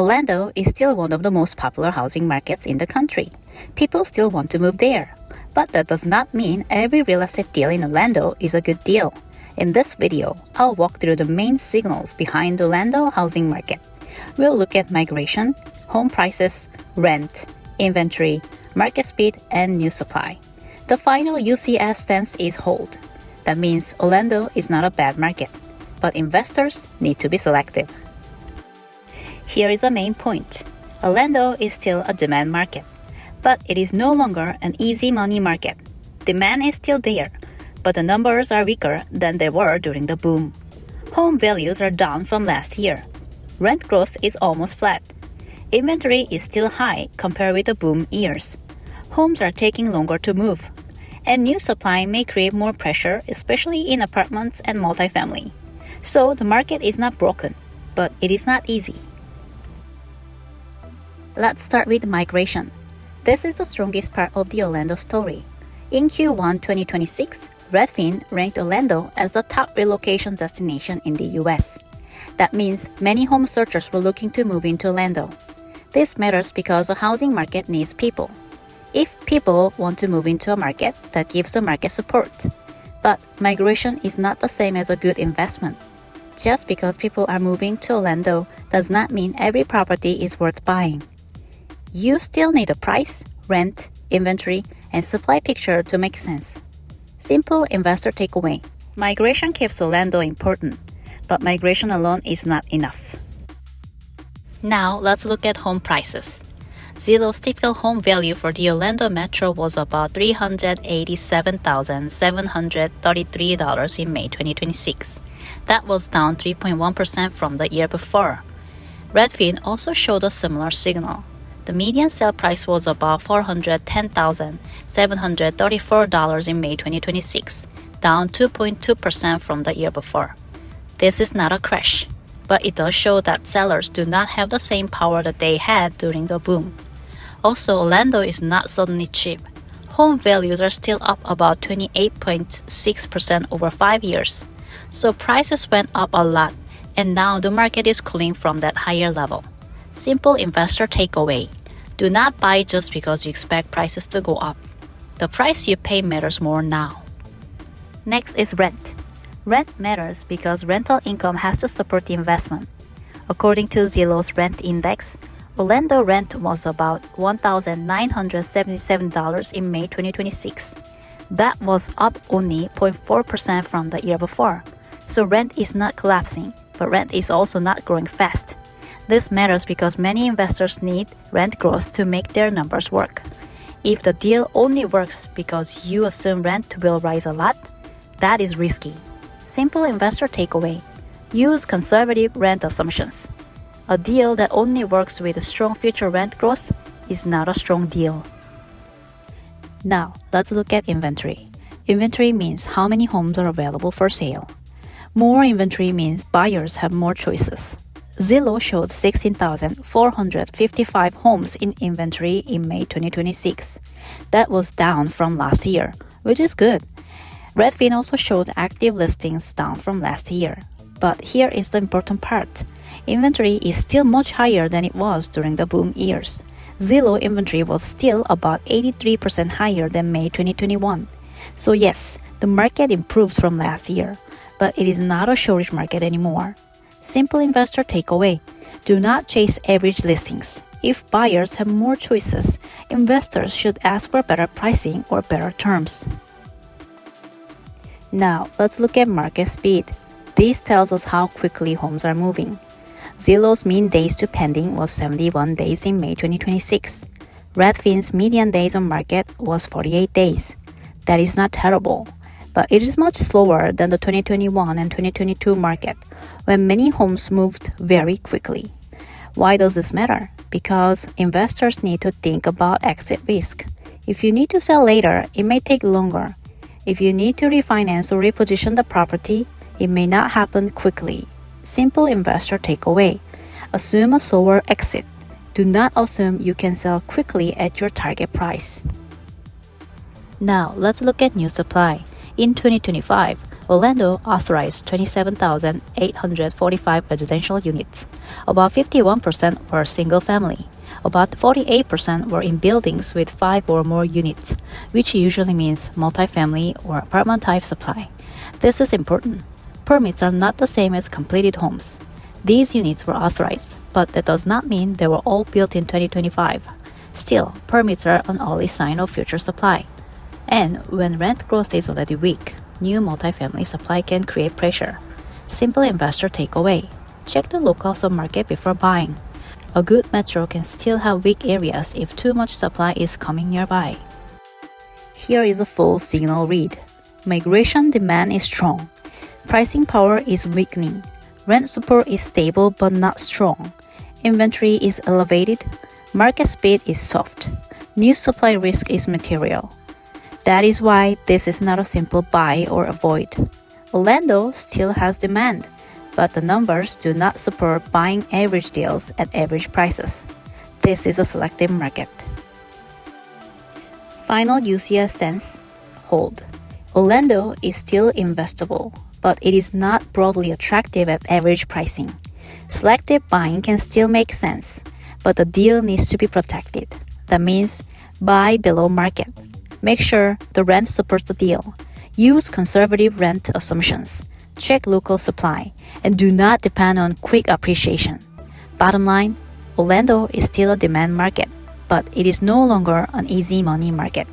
Orlando is still one of the most popular housing markets in the country. People still want to move there. But that does not mean every real estate deal in Orlando is a good deal. In this video, I'll walk through the main signals behind the Orlando housing market. We'll look at migration, home prices, rent, inventory, market speed, and new supply. The final UCS stance is hold. That means Orlando is not a bad market, but investors need to be selective. Here is the main point. Orlando is still a demand market, but it is no longer an easy money market. Demand is still there, but the numbers are weaker than they were during the boom. Home values are down from last year. Rent growth is almost flat. Inventory is still high compared with the boom years. Homes are taking longer to move, and new supply may create more pressure, especially in apartments and multifamily. So the market is not broken, but it is not easy. Let's start with migration. This is the strongest part of the Orlando story. In Q1 2026, Redfin ranked Orlando as the top relocation destination in the US. That means many home searchers were looking to move into Orlando. This matters because the housing market needs people. If people want to move into a market, that gives the market support. But migration is not the same as a good investment. Just because people are moving to Orlando does not mean every property is worth buying. You still need a price, rent, inventory, and supply picture to make sense. Simple investor takeaway. Migration keeps Orlando important, but migration alone is not enough. Now let's look at home prices. Zillow's typical home value for the Orlando metro was about $387,733 in May 2026. That was down 3.1% from the year before. Redfin also showed a similar signal. The median sale price was about $410,734 in May 2026, down 2.2% from the year before. This is not a crash, but it does show that sellers do not have the same power that they had during the boom. Also, Orlando is not suddenly cheap. Home values are still up about 28.6% over 5 years. So prices went up a lot, and now the market is cooling from that higher level. Simple investor takeaway. Do not buy just because you expect prices to go up. The price you pay matters more now. Next is rent. Rent matters because rental income has to support the investment. According to Zillow's rent index, Orlando rent was about $1,977 in May 2026. That was up only 0.4% from the year before. So rent is not collapsing, but rent is also not growing fast. This matters because many investors need rent growth to make their numbers work. If the deal only works because you assume rent will rise a lot, that is risky. Simple investor takeaway. Use conservative rent assumptions. A deal that only works with strong future rent growth is not a strong deal. Now, let's look at inventory. Inventory means how many homes are available for sale. More inventory means buyers have more choices. Zillow showed 16,455 homes in inventory in May 2026. That was down from last year, which is good. Redfin also showed active listings down from last year. But here is the important part. Inventory is still much higher than it was during the boom years. Zillow inventory was still about 83% higher than May 2021. So yes, the market improved from last year, but it is not a shortage market anymore. Simple investor takeaway. Do not chase average listings. If buyers have more choices, investors should ask for better pricing or better terms. Now, let's look at market speed. This tells us how quickly homes are moving. Zillow's mean days to pending was 71 days in May 2026. Redfin's median days on market was 48 days. That is not terrible, but it is much slower than the 2021 and 2022 market, when many homes moved very quickly. Why does this matter? Because investors need to think about exit risk. If you need to sell later, it may take longer. If you need to refinance or reposition the property, it may not happen quickly. Simple investor takeaway. Assume a slower exit. Do not assume you can sell quickly at your target price. Now, let's look at new supply. In 2025, Orlando authorized 27,845 residential units. About 51% were single-family. About 48% were in buildings with 5 or more units, which usually means multifamily or apartment-type supply. This is important. Permits are not the same as completed homes. These units were authorized, but that does not mean they were all built in 2025. Still, permits are an early sign of future supply. And when rent growth is already weak, new multifamily supply can create pressure. Simple investor takeaway: check the local submarket before buying. A good metro can still have weak areas if too much supply is coming nearby. Here is a full signal read. Migration demand is strong. Pricing power is weakening. Rent support is stable but not strong. Inventory is elevated. Market speed is soft. New supply risk is material. That is why this is not a simple buy or avoid. Orlando still has demand, but the numbers do not support buying average deals at average prices. This is a selective market. Final UCS stance: hold. Orlando is still investable, but it is not broadly attractive at average pricing. Selective buying can still make sense, but the deal needs to be protected. That means buy below market. Make sure the rent supports the deal. Use conservative rent assumptions. Check local supply, and do not depend on quick appreciation. Bottom line, Orlando is still a demand market, but it is no longer an easy money market.